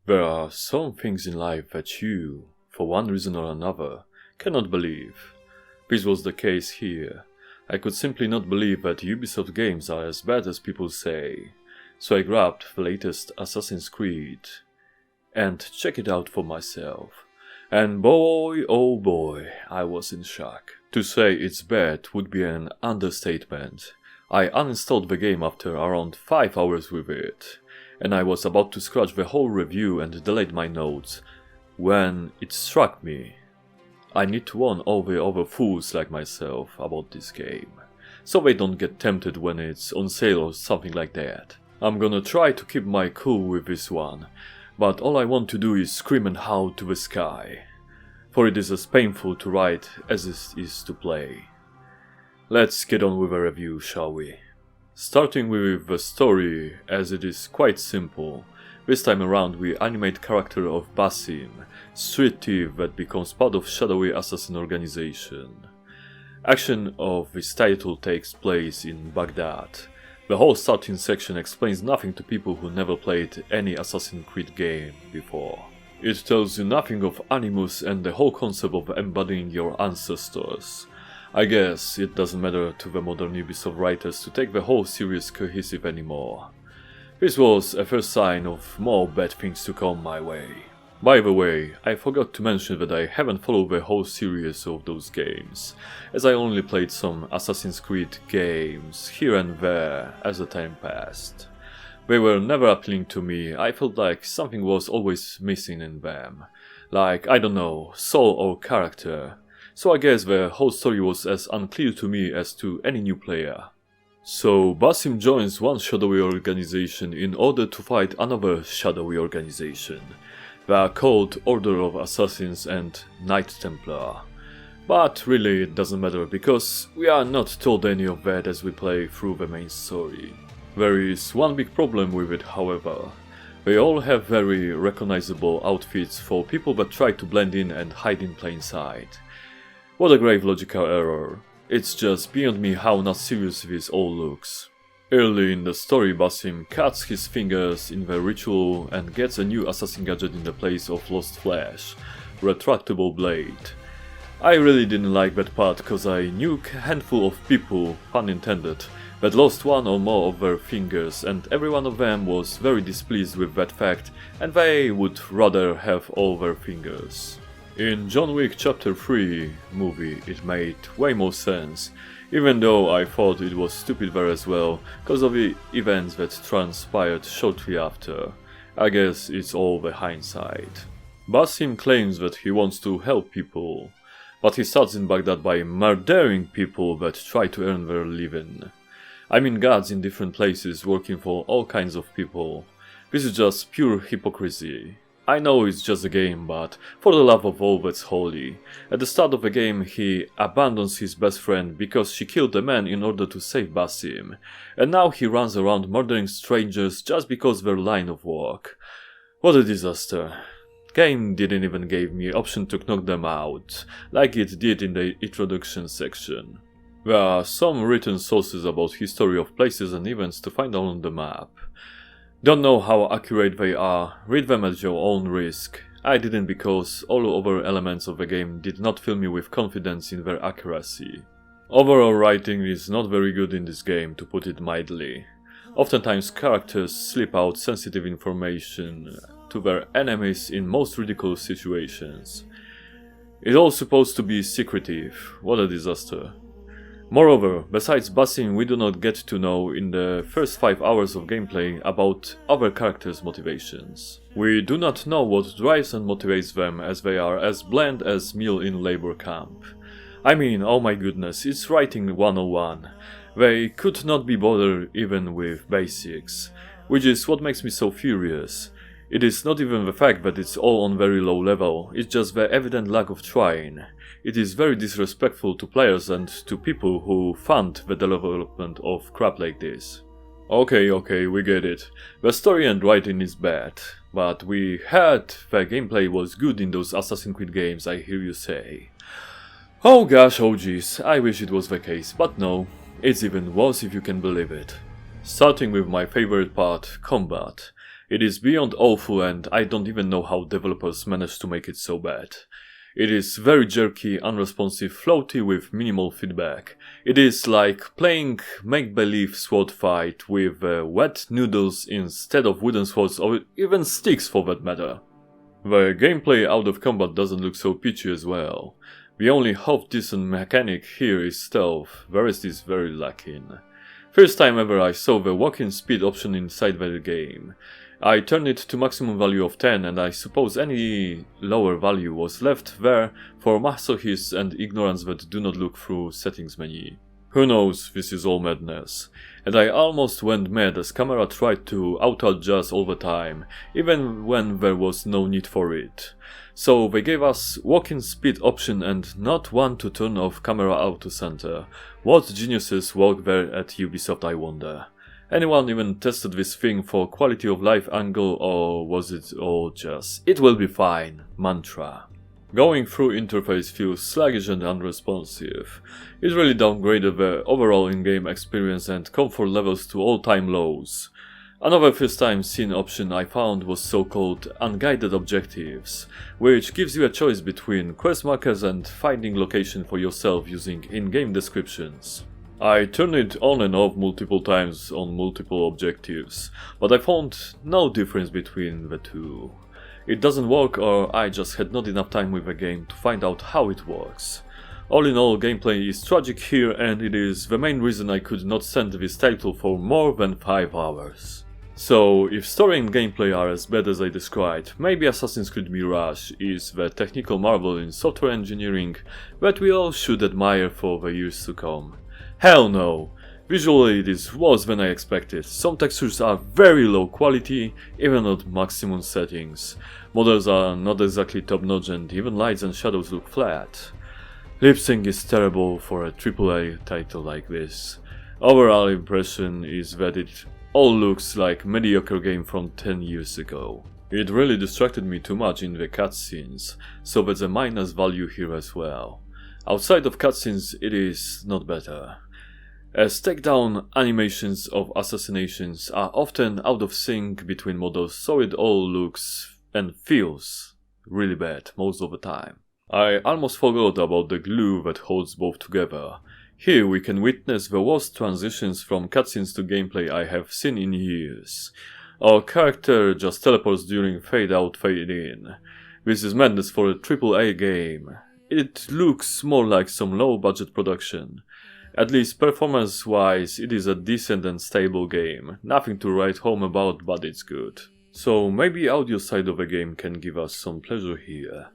There are some things in life that you, for one reason or another, cannot believe. This was the case here. I could simply not believe that Ubisoft games are as bad as people say. So I grabbed the latest Assassin's Creed and checked it out for myself. And boy, oh boy, I was in shock. To say it's bad would be an understatement. I uninstalled the game after around 5 hours with it, and I was about to scratch the whole review and delete my notes, when it struck me. I need to warn all the other fools like myself about this game, so they don't get tempted when it's on sale or something like that. I'm gonna try to keep my cool with this one, but all I want to do is scream and howl to the sky, for it is as painful to write as it is to play. Let's get on with a review, shall we? Starting with the story, as it is quite simple. This time around we animate character of Basim, street thief that becomes part of shadowy assassin organization. Action of this title takes place in Baghdad. The whole starting section explains nothing to people who never played any Assassin's Creed game before. It tells you nothing of Animus and the whole concept of embodying your ancestors. I guess it doesn't matter to the modern Ubisoft writers to take the whole series cohesive anymore. This was a first sign of more bad things to come my way. By the way, I forgot to mention that I haven't followed the whole series of those games, as I only played some Assassin's Creed games here and there as the time passed. They were never appealing to me. I felt like something was always missing in them, like, I don't know, soul or character, so I guess the whole story was as unclear to me as to any new player. So Basim joins one shadowy organization in order to fight another shadowy organization. They are called Order of Assassins and Knight Templar. But really it doesn't matter, because we are not told any of that as we play through the main story. There is one big problem with it, however. They all have very recognizable outfits for people that try to blend in and hide in plain sight. What a grave logical error. It's just beyond me how not serious this all looks. Early in the story, Basim cuts his fingers in the ritual and gets a new assassin gadget in the place of lost flesh, retractable blade. I really didn't like that part, cause I knew a handful of people, pun intended, that lost one or more of their fingers, and every one of them was very displeased with that fact, and they would rather have all their fingers. In John Wick Chapter 3 movie it made way more sense, even though I thought it was stupid there as well, cause of the events that transpired shortly after. I guess it's all the hindsight. Basim claims that he wants to help people, but he starts in Baghdad by murdering people that try to earn their living. I mean guards in different places working for all kinds of people. This is just pure hypocrisy. I know it's just a game, but for the love of all that's holy. At the start of the game he abandons his best friend because she killed a man in order to save Basim, and now he runs around murdering strangers just because their line of work. What a disaster. Game didn't even give me option to knock them out, like it did in the introduction section. There are some written sources about history of places and events to find on the map. Don't know how accurate they are, read them at your own risk. I didn't, because all other elements of the game did not fill me with confidence in their accuracy. Overall writing is not very good in this game, to put it mildly. Oftentimes characters slip out sensitive information to their enemies in most ridiculous situations. It's all supposed to be secretive. What a disaster. Moreover, besides Basim, we do not get to know in the first 5 hours of gameplay about other characters' motivations. We do not know what drives and motivates them, as they are as bland as meal in labor camp. I mean, oh my goodness, it's writing 101. They could not be bothered even with basics, which is what makes me so furious. It is not even the fact that it's all on very low level, it's just the evident lack of trying. It is very disrespectful to players and to people who fund the development of crap like this. Okay, we get it. The story and writing is bad, but we heard the gameplay was good in those Assassin's Creed games, I hear you say. Oh gosh, oh geez, I wish it was the case, but no, it's even worse if you can believe it. Starting with my favorite part, combat. It is beyond awful and I don't even know how developers managed to make it so bad. It is very jerky, unresponsive, floaty with minimal feedback. It is like playing make-believe sword fight with wet noodles instead of wooden swords or even sticks for that matter. The gameplay out of combat doesn't look so peachy as well. The only half-decent mechanic here is stealth, the rest is very lacking. First time ever I saw the walking speed option inside the game. I turned it to maximum value of 10 and I suppose any lower value was left there for masochists and ignorance that do not look through settings menu. Who knows, this is all madness. And I almost went mad as camera tried to auto-adjust all the time, even when there was no need for it. So they gave us walking speed option and not one to turn off camera auto center. What geniuses work there at Ubisoft, I wonder. Anyone even tested this thing for quality of life angle, or was it all just "it will be fine" mantra? Going through interface feels sluggish and unresponsive. It really downgraded the overall in-game experience and comfort levels to all-time lows. Another first time seen option I found was so-called unguided objectives, which gives you a choice between quest markers and finding location for yourself using in-game descriptions. I turned it on and off multiple times on multiple objectives, but I found no difference between the two. It doesn't work, or I just had not enough time with the game to find out how it works. All in all, gameplay is tragic here and it is the main reason I could not stand this title for more than 5 hours. So, if story and gameplay are as bad as I described, maybe Assassin's Creed Mirage is the technical marvel in software engineering that we all should admire for the years to come. Hell no! Visually it is worse than I expected. Some textures are very low quality, even at maximum settings. Models are not exactly top notch and even lights and shadows look flat. Lip sync is terrible for a AAA title like this. Overall impression is that it all looks like a mediocre game from 10 years ago. It really distracted me too much in the cutscenes, so there's a minus value here as well. Outside of cutscenes it is not better. As takedown animations of assassinations are often out of sync between models, so it all looks and feels really bad most of the time. I almost forgot about the glue that holds both together. Here we can witness the worst transitions from cutscenes to gameplay I have seen in years. Our character just teleports during fade out, fade in. This is madness for a AAA game. It looks more like some low budget production. At least performance-wise, it is a decent and stable game. Nothing to write home about, but it's good. So maybe audio side of the game can give us some pleasure here.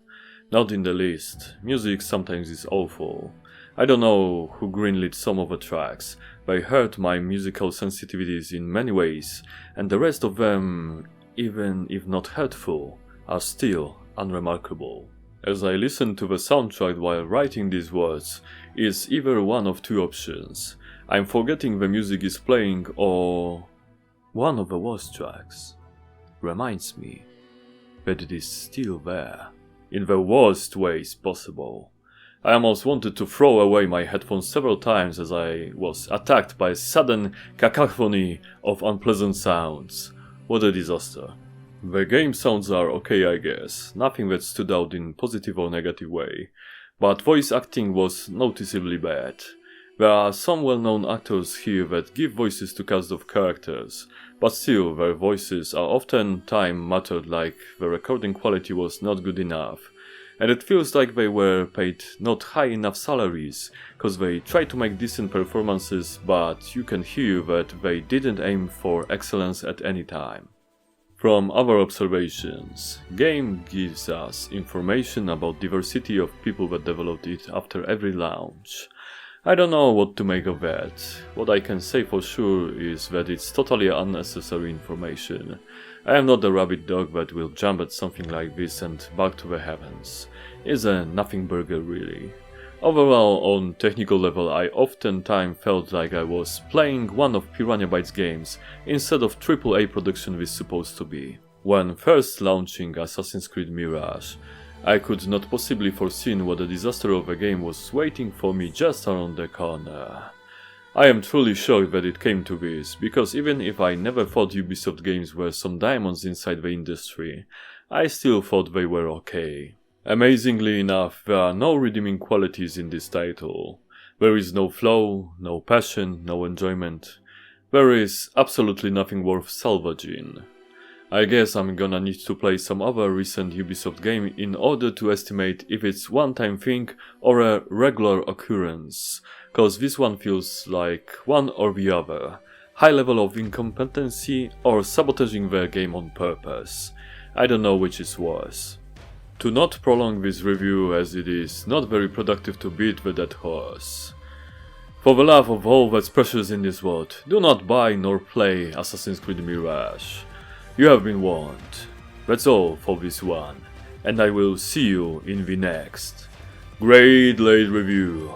Not in the least. Music sometimes is awful. I don't know who greenlit some of the tracks. They hurt my musical sensitivities in many ways, and the rest of them, even if not hurtful, are still unremarkable. As I listen to the soundtrack while writing these words, it's either one of two options. I'm forgetting the music is playing, or one of the worst tracks reminds me that it is still there, in the worst ways possible. I almost wanted to throw away my headphones several times as I was attacked by a sudden cacophony of unpleasant sounds. What a disaster. The game sounds are okay, I guess, nothing that stood out in positive or negative way, but voice acting was noticeably bad. There are some well-known actors here that give voices to cast of characters, but still their voices are often time mattered, like the recording quality was not good enough, and it feels like they were paid not high enough salaries, cause they try to make decent performances, but you can hear that they didn't aim for excellence at any time. From other observations, game gives us information about diversity of people that developed it after every launch. I don't know what to make of that. What I can say for sure is that it's totally unnecessary information. I am not a rabid dog that will jump at something like this and bark to the heavens. It's a nothing burger really. Overall, on technical level, I oftentimes felt like I was playing one of Piranha Bytes games instead of AAA production this supposed to be. When first launching Assassin's Creed Mirage, I could not possibly foreseen what a disaster of a game was waiting for me just around the corner. I am truly shocked that it came to this, because even if I never thought Ubisoft games were some diamonds inside the industry, I still thought they were okay. Amazingly enough, there are no redeeming qualities in this title. There is no flow, no passion, no enjoyment. There is absolutely nothing worth salvaging. I guess I'm gonna need to play some other recent Ubisoft game in order to estimate if it's one-time thing or a regular occurrence, cause this one feels like one or the other. High level of incompetency or sabotaging their game on purpose. I don't know which is worse. To not prolong this review, as it is not very productive to beat the dead horse. For the love of all that's precious in this world, do not buy nor play Assassin's Creed Mirage. You have been warned. That's all for this one, and I will see you in the next Great Late Review.